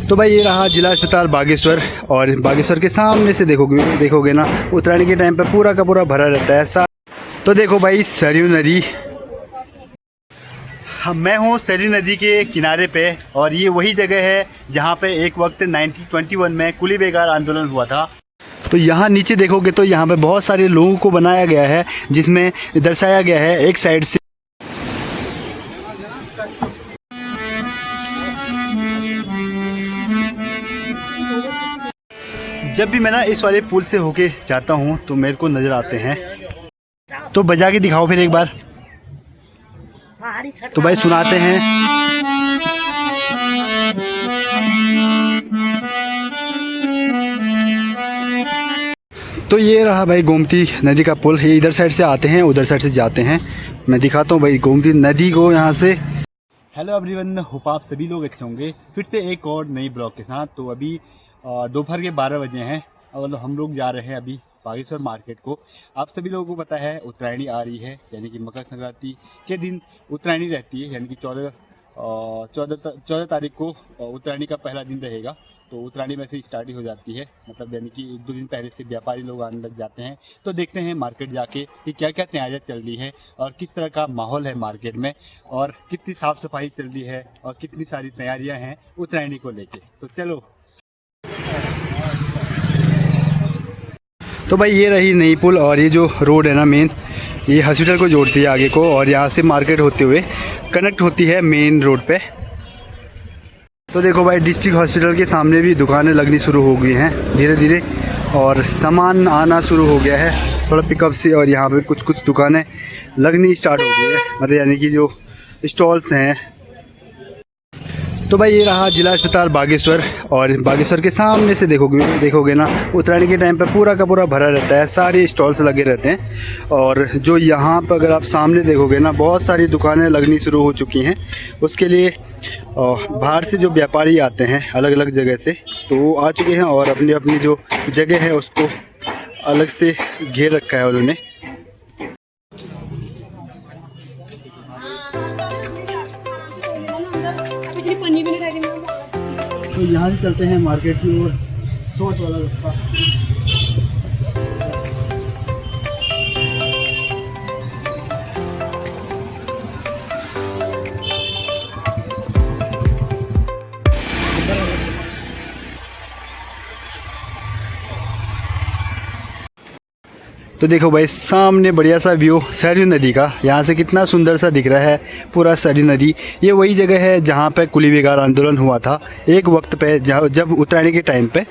तो भाई ये रहा जिला अस्पताल बागेश्वर। और बागेश्वर के सामने से देखोगे ना, उत्तरायण के टाइम पे पूरा का पूरा भरा रहता है ऐसा। तो देखो भाई सरयू नदी, मैं हूँ सरयू नदी के किनारे पे, और ये वही जगह है जहाँ पे एक वक्त 1921 में कुली बेगार आंदोलन हुआ था। तो यहाँ नीचे देखोगे तो यहाँ पे बहुत सारे लोगों को बनाया गया है, जिसमें दर्शाया गया है एक साइड से जब भी मैं ना इस वाले पुल से होके जाता हूँ तो मेरे को नज़र आते हैं। तो बजा के दिखाओ फिर एक बार। तो भाई सुनाते हैं। तो ये रहा भाई गोमती नदी का पुल। ये इधर साइड से आते हैं, उधर साइड से जाते हैं। मैं दिखाता हूँ भाई गोमती नदी को यहाँ से। हेलो एवरीवन, होप आप सभी लोग अच्छे होंगे। फिर से एक और नई ब्लॉग के साथ। तो अभी दोपहर के 12 बजे हैं और हम लोग जा रहे हैं अभी बागेश्वर मार्केट को। आप सभी लोगों को पता है उत्तरायणी आ रही है, यानी कि मकर संक्रांति के दिन उत्तरायणी रहती है, यानी कि 14 तारीख को उत्तरायणी का पहला दिन रहेगा। तो उत्तरायणी में से स्टार्ट ही हो जाती है, मतलब यानी कि 1-2 दिन पहले से व्यापारी लोग आने लग जाते हैं। तो देखते हैं मार्केट जाके कि क्या क्या तैयारियाँ चल रही है और किस तरह का माहौल है मार्केट में, और कितनी साफ़ सफाई चल रही है और कितनी सारी तैयारियाँ हैं उत्तरायणी को लेके। तो चलो। तो भाई ये रही नई पुल, और ये जो रोड है ना मेन, ये हॉस्पिटल को जोड़ती है आगे को, और यहाँ से मार्केट होते हुए कनेक्ट होती है मेन रोड पे। तो देखो भाई डिस्ट्रिक्ट हॉस्पिटल के सामने भी दुकानें लगनी शुरू हो गई हैं धीरे धीरे, और सामान आना शुरू हो गया है थोड़ा पिकअप से। और यहाँ पे कुछ कुछ दुकानें लगनी स्टार्ट हो गई है, मतलब यानी कि जो स्टॉल्स हैं। तो भाई ये रहा जिला अस्पताल बागेश्वर। और बागेश्वर के सामने से देखोगे ना, उत्तरायण के टाइम पे पूरा का पूरा भरा रहता है, सारे स्टॉल्स लगे रहते हैं। और जो यहाँ पर अगर आप सामने देखोगे ना, बहुत सारी दुकानें लगनी शुरू हो चुकी हैं। उसके लिए बाहर से जो व्यापारी आते हैं अलग अलग जगह से, तो वो आ चुके हैं और अपनी अपनी जो जगह है उसको अलग से घेर रखा है उन्होंने। तो यहाँ से चलते हैं मार्केट की ओर, शॉर्ट वाला रास्ता। तो देखो भाई सामने बढ़िया सा व्यू सरयू नदी का, यहाँ से कितना सुंदर सा दिख रहा है पूरा सरयू नदी। ये वही जगह है जहाँ पे कुली बेगार आंदोलन हुआ था एक वक्त पे, जब उत्तरायणी के टाइम पे।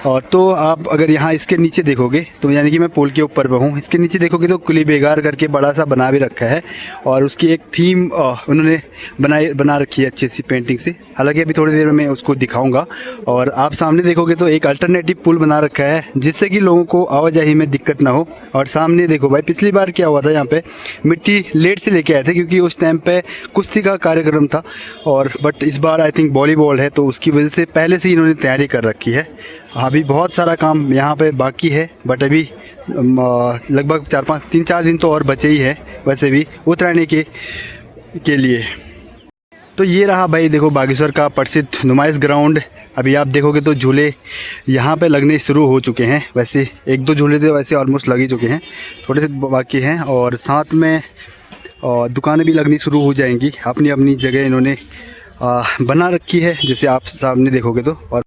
और तो आप अगर यहाँ इसके नीचे देखोगे तो, यानी कि मैं पुल के ऊपर पे हूँ, इसके नीचे देखोगे तो कुली बेगार करके बड़ा सा बना भी रखा है, और उसकी एक थीम उन्होंने बना रखी है अच्छी सी पेंटिंग से। हालांकि अभी थोड़ी देर में मैं उसको दिखाऊंगा। और आप सामने देखोगे तो एक अल्टरनेटिव पुल बना रखा है, जिससे कि लोगों को आवाजाही में दिक्कत ना हो। और सामने देखो भाई, पिछली बार क्या हुआ था, यहाँ पे मिट्टी लेट से लेके आए थे क्योंकि उस टाइम पे कुश्ती का कार्यक्रम था। और बट इस बार आई थिंक वॉलीबॉल है, तो उसकी वजह से पहले से ही इन्होंने तैयारी कर रखी है। अभी बहुत सारा काम यहाँ पे बाकी है, बट अभी लगभग 3-4 दिन तो और बचे ही है वैसे भी उत्तरायणी के लिए। तो ये रहा भाई देखो बागेश्वर का प्रसिद्ध नुमाइश ग्राउंड। अभी आप देखोगे तो झूले यहाँ पे लगने शुरू हो चुके हैं। वैसे 1-2 झूले तो वैसे ऑलमोस्ट लग ही चुके हैं, थोड़े से बाकी हैं। और साथ में दुकानें भी लगनी शुरू हो जाएंगी। अपनी अपनी जगह इन्होंने बना रखी है, जैसे आप सामने देखोगे तो।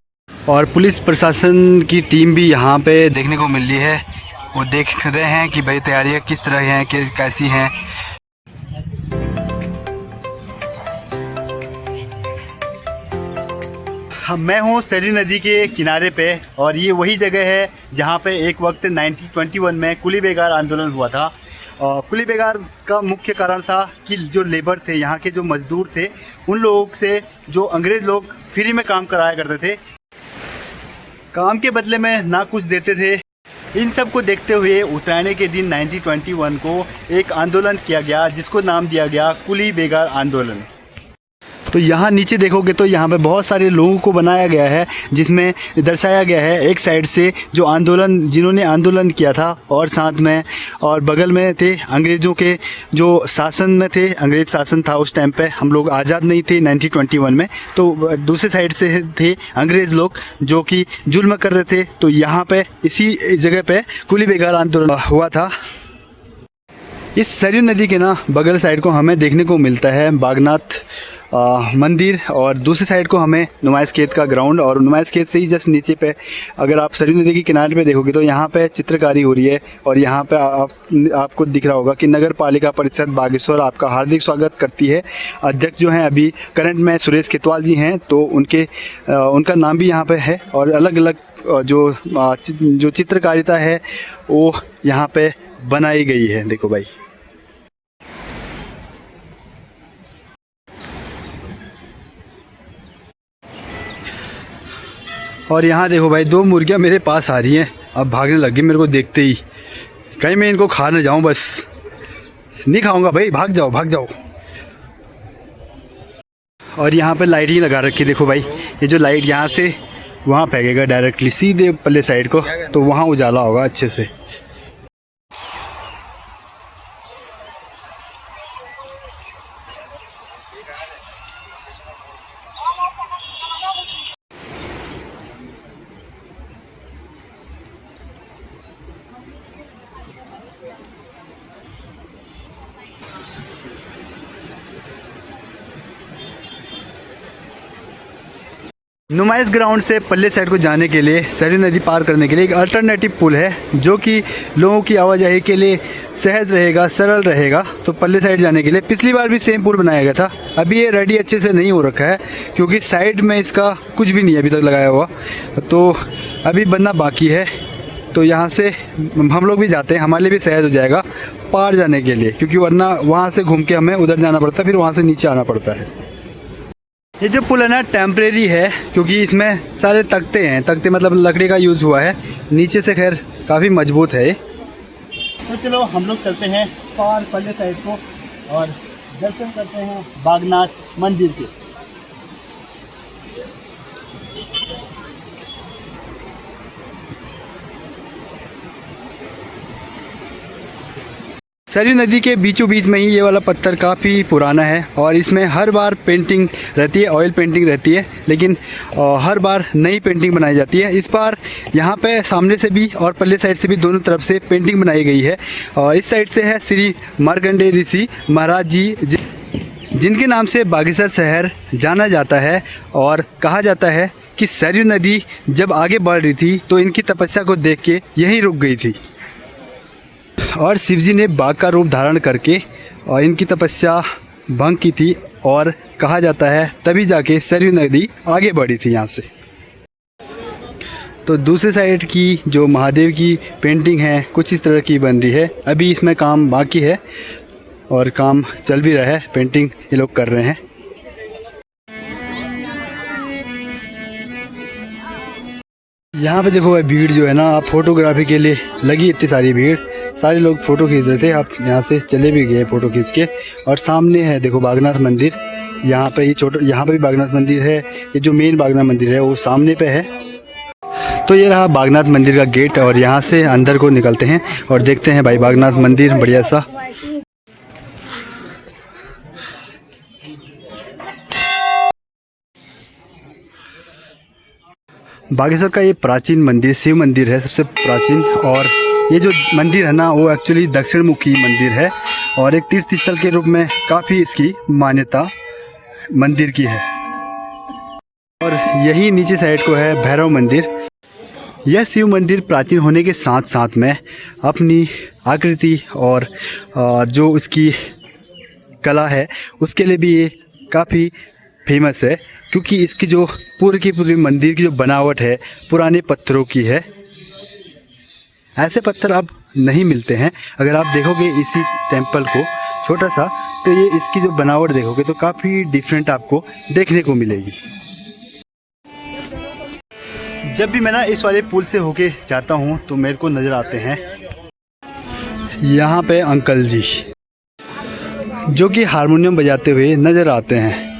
और पुलिस प्रशासन की टीम भी यहाँ पे देखने को मिल रही है। वो देख रहे हैं कि भाई तैयारियाँ किस तरह हैं, कैसी हैं। मैं हूँ सरयू नदी के किनारे पे, और ये वही जगह है जहाँ पे एक वक्त 1921 में कुली बेगार आंदोलन हुआ था। कुली बेगार का मुख्य कारण था कि जो लेबर थे, यहाँ के जो मजदूर थे, उन लोगों से जो अंग्रेज़ लोग फ्री में काम कराया करते थे, काम के बदले में ना कुछ देते थे। इन सब को देखते हुए उत्तरायणी के दिन 1921 को एक आंदोलन किया गया, जिसको नाम दिया गया कुली बेगार आंदोलन। तो यहाँ नीचे देखोगे तो यहाँ पे बहुत सारे लोगों को बनाया गया है, जिसमें दर्शाया गया है एक साइड से जो आंदोलन, जिन्होंने आंदोलन किया था, और साथ में और बगल में थे अंग्रेज़ों के जो शासन में थे, अंग्रेज़ शासन था उस टाइम पे, हम लोग आज़ाद नहीं थे 1921 में, तो दूसरे साइड से थे अंग्रेज़ लोग जो कि जुल्म कर रहे थे। तो यहाँ पे इसी जगह पे कुली बेगार आंदोलन हुआ था। इस सरयू नदी के ना बगल साइड को हमें देखने को मिलता है बागनाथ मंदिर, और दूसरी साइड को हमें नुमाइश खेत का ग्राउंड, और नुमाइश खेत से ही जस्ट नीचे पे अगर आप सरयू नदी के किनारे पे देखोगे तो यहाँ पे चित्रकारी हो रही है, और यहाँ पे आपको दिख रहा होगा कि नगर पालिका परिषद बागेश्वर आपका हार्दिक स्वागत करती है। अध्यक्ष जो हैं अभी करंट में सुरेश खेतवाल जी हैं, तो उनका नाम भी यहाँ पे है, और अलग अलग जो चित्रकारिता है वो यहाँ पे बनाई गई है। देखो भाई, और यहाँ देखो भाई, दो मुर्गियाँ मेरे पास आ रही हैं, अब भागने लग गई मेरे को देखते ही, कहीं मैं इनको खा न जाऊँ। बस नहीं खाऊंगा भाई, भाग जाओ भाग जाओ। और यहाँ पे लाइट ही लगा रखी, देखो भाई, ये जो लाइट यहाँ से वहाँ फेंकेगा डायरेक्टली सीधे पल्ले साइड को, तो वहाँ उजाला होगा अच्छे से। नुमाइश ग्राउंड से पल्ले साइड को जाने के लिए, सरयू नदी पार करने के लिए एक अल्टरनेटिव पुल है जो कि लोगों की आवाजाही के लिए सहज रहेगा, सरल रहेगा। तो पल्ले साइड जाने के लिए पिछली बार भी सेम पुल बनाया गया था, अभी ये रेडी अच्छे से नहीं हो रखा है क्योंकि साइड में इसका कुछ भी नहीं है अभी तक लगाया हुआ, तो अभी बनना बाकी है। तो यहाँ से हम लोग भी जाते हैं, हमारे लिए भी सहज हो जाएगा पार जाने के लिए, क्योंकि वरना वहाँ से घूम के हमें उधर जाना पड़ता है, फिर वहाँ से नीचे आना पड़ता है। ये जो पुल है ना टेम्परेरी है, क्योंकि इसमें सारे तख्ते हैं, तख्ते मतलब लकड़ी का यूज़ हुआ है, नीचे से खैर काफ़ी मजबूत है। तो चलो हम लोग चलते हैं पार पल्ले साइड को और दर्शन करते हैं बागनाथ मंदिर के। सरयू नदी के बीचों बीच में ही ये वाला पत्थर काफ़ी पुराना है, और इसमें हर बार पेंटिंग रहती है, ऑयल पेंटिंग रहती है, लेकिन हर बार नई पेंटिंग बनाई जाती है। इस बार यहाँ पे सामने से भी और पल्ले साइड से भी दोनों तरफ से पेंटिंग बनाई गई है। और इस साइड से है श्री मार्कंडेय ऋषि महाराज जी, जिनके नाम से बागेश्वर शहर जाना जाता है, और कहा जाता है कि सरयू नदी जब आगे बढ़ रही थी तो इनकी तपस्या को देख के यहीं रुक गई थी, और शिवजी ने बाघ का रूप धारण करके और इनकी तपस्या भंग की थी, और कहा जाता है तभी जाके सरयू नदी आगे बढ़ी थी यहाँ से। तो दूसरे साइड की जो महादेव की पेंटिंग है कुछ इस तरह की बन रही है, अभी इसमें काम बाकी है और काम चल भी रहा है, पेंटिंग ये लोग कर रहे हैं। यहाँ पे देखो भाई, भीड़ जो है ना, आप फोटोग्राफी के लिए लगी इतनी सारी भीड़, सारे लोग फ़ोटो खींच रहे थे, आप यहाँ से चले भी गए फ़ोटो खींच के। और सामने है देखो बागनाथ मंदिर, यहाँ पे ही यहाँ पे भी बागनाथ मंदिर है, ये जो मेन बागनाथ मंदिर है वो सामने पे है। तो ये रहा बागनाथ मंदिर का गेट, और यहाँ से अंदर को निकलते हैं और देखते हैं भाई बागनाथ मंदिर बढ़िया सा। बागेश्वर का ये प्राचीन मंदिर शिव मंदिर है, सबसे प्राचीन, और ये जो मंदिर है ना वो एक्चुअली दक्षिण मुखी मंदिर है, और एक तीर्थ स्थल के रूप में काफ़ी इसकी मान्यता मंदिर की है। और यही नीचे साइड को है भैरव मंदिर। यह शिव मंदिर प्राचीन होने के साथ साथ में अपनी आकृति और जो इसकी कला है उसके लिए भी ये काफ़ी फेमस है, क्योंकि इसकी जो पूरी की पूरी मंदिर की जो बनावट है पुराने पत्थरों की है। ऐसे पत्थर अब नहीं मिलते हैं, अगर आप देखोगे इसी टेंपल को छोटा सा, तो ये इसकी जो बनावट देखोगे तो काफ़ी डिफरेंट आपको देखने को मिलेगी। जब भी मैं ना इस वाले पुल से होके जाता हूँ तो मेरे को नज़र आते हैं यहाँ पे अंकल जी, जो कि हारमोनियम बजाते हुए नज़र आते हैं।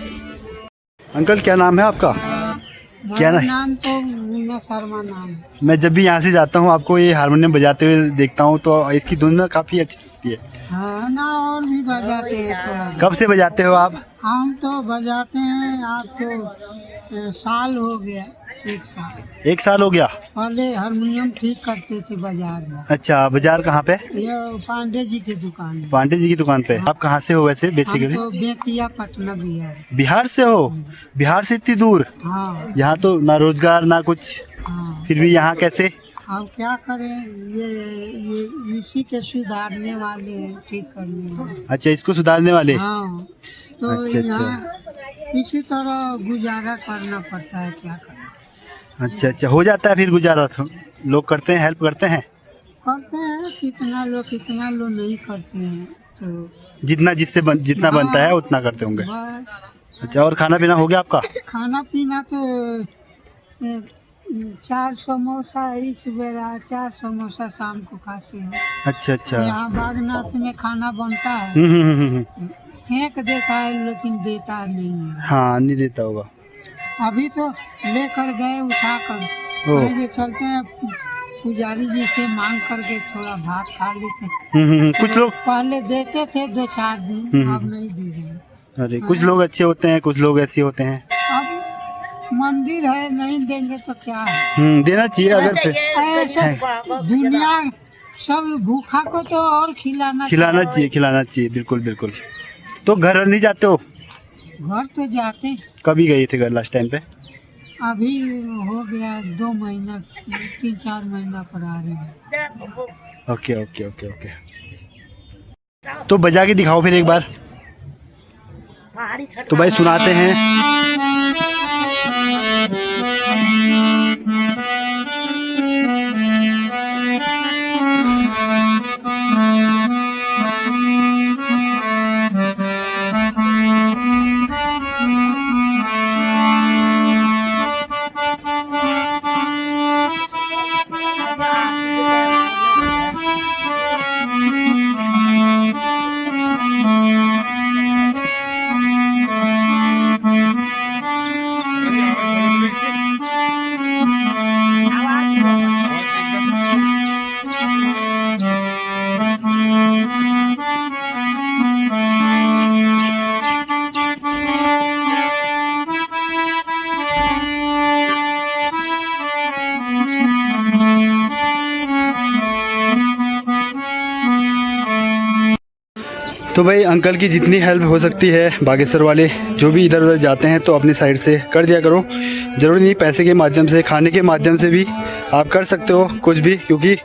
अंकल क्या नाम है आपका? क्या मेरा ना- नाम तो मुन्ना शर्मा नाम है। मैं जब भी यहाँ से जाता हूँ आपको ये हारमोनियम बजाते हुए देखता हूँ, तो इसकी धुन ना काफ़ी अच्छी लगती है। हाँ ना, और भी बजाते हैं थोड़ा। कब से बजाते हो आप? हम तो बजाते हैं, आपको साल हो गया, 1 साल। 1 साल हो गया। पहले हारमोनियम ठीक करते थे बाजार में। अच्छा, बाजार कहाँ पे? ये पांडे जी की दुकान में। पांडे जी की दुकान पे। आप कहाँ से हो वैसे हम बेसिकली? तो बेतिया पटना बिहार। बिहार से हो? बिहार से इतनी दूर? हाँ यहाँ तो ना रोजगार ना कुछ, हाँ। फिर भी यहाँ कैसे? अब क्या करें, ये इसी के सुधारने वाले हैं, ठीक करने वाले। अच्छा, इसको सुधारने वाले। हाँ, तो अच्छा, यहाँ इसी तरह गुजारा करना पड़ता है, क्या करें। अच्छा, हो जाता है फिर गुजारा? लोग करते हैं, हेल्प करते हैं? करते हैं, कितना लोग नहीं करते हैं, तो जितना जितना हाँ। बनता है उतना करते होंगे। बस। अच्छा, और खाना पीना हो गया आपका? खाना पीना तो 4 समोसा इस बेरा, 4 समोसा शाम को खाते हैं। अच्छा। यहाँ बागनाथ में खाना बनता है, हम्म। फेंक देता है लेकिन देता नहीं है। हाँ, नहीं देता होगा। अभी तो लेकर गए उठाकर, ओ। कहेंगे चलते हैं पुजारी जी से मांग करके थोड़ा भात खा लेते। कुछ लोग, पहले देते थे 2-4 दिन, हम्म। अब नहीं दे रहे। अरे कुछ लोग अच्छे होते हैं, कुछ लोग ऐसे होते हैं। अब मंदिर है, नहीं देंगे तो क्या है। देना चाहिए अगर फिर ऐसे दुनिया सब भूखा को तो और खिलाना खिलाना चाहिए। बिल्कुल। तो घर नहीं जाते हो? घर तो जाते, कभी गए थे घर लास्ट टाइम पे? अभी हो गया 2 महीना, 3-4 महीना पर आ रहे हैं। ओके। तो बजा के दिखाओ फिर एक बार। तो भाई सुनाते हैं। तो भाई अंकल की जितनी हेल्प हो सकती है, बागेश्वर वाले जो भी इधर उधर जाते हैं तो अपनी साइड से कर दिया करो। ज़रूरी नहीं पैसे के माध्यम से, खाने के माध्यम से भी आप कर सकते हो कुछ भी, क्योंकि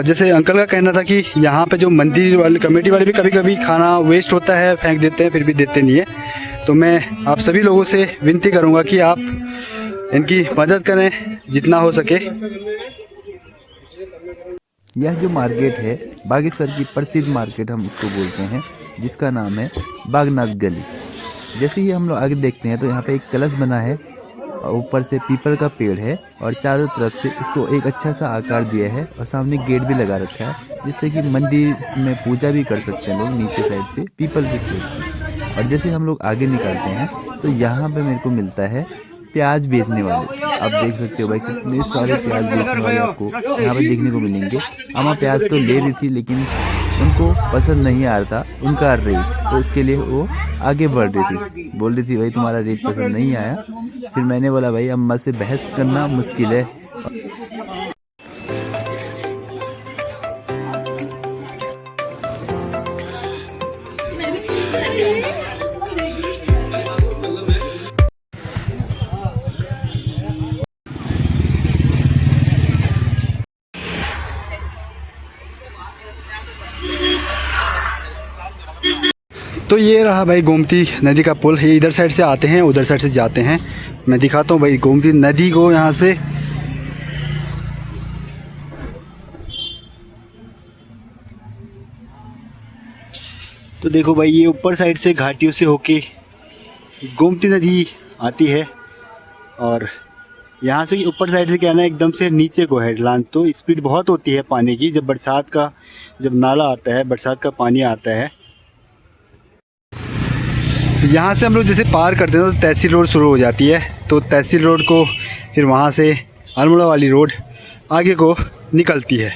जैसे अंकल का कहना था कि यहाँ पे जो मंदिर वाले कमेटी वाले भी कभी कभी खाना वेस्ट होता है, फेंक देते हैं, फिर भी देते नहीं है। तो मैं आप सभी लोगों से विनती करूँगा कि आप इनकी मदद करें जितना हो सके। यह जो मार्केट है बागेश्वर की प्रसिद्ध मार्केट हम इसको बोलते हैं, जिसका नाम है बागनाथ गली। जैसे ही हम लोग आगे देखते हैं तो यहाँ पे एक कलश बना है, ऊपर से पीपल का पेड़ है और चारों तरफ से इसको एक अच्छा सा आकार दिया है और सामने गेट भी लगा रखा है, जिससे कि मंदिर में पूजा भी कर सकते हैं लोग नीचे साइड से पीपल के पेड़ की। और जैसे हम लोग आगे निकलते हैं तो यहाँ पे मेरे को मिलता है प्याज बेचने वाले। आप देख सकते हो भाई कितने सारे प्याज बेचने वाले आपको यहाँ पे देखने को मिलेंगे। अम्मा प्याज तो ले रही थी लेकिन उनको पसंद नहीं आ रहा था उनका रेट, तो इसके लिए वो आगे बढ़ रही थी, बोल रही थी भाई तुम्हारा रेट पसंद नहीं आया। फिर मैंने बोला भाई अम्मा से बहस करना मुश्किल है। तो ये रहा भाई गोमती नदी का पुल। ये इधर साइड से आते हैं, उधर साइड से जाते हैं। मैं दिखाता हूँ भाई गोमती नदी को यहाँ से। तो देखो भाई ये ऊपर साइड से घाटियों से होके गोमती नदी आती है और यहाँ से ऊपर साइड से क्या ना एकदम से नीचे को है ढलान। तो स्पीड बहुत होती है पानी की जब बरसात का, जब नाला आता है, बरसात का पानी आता है। यहाँ से हम लोग जैसे पार करते हैं तो तहसील रोड शुरू हो जाती है, तो तहसील रोड को फिर वहाँ से अल्मोड़ा वाली रोड आगे को निकलती है।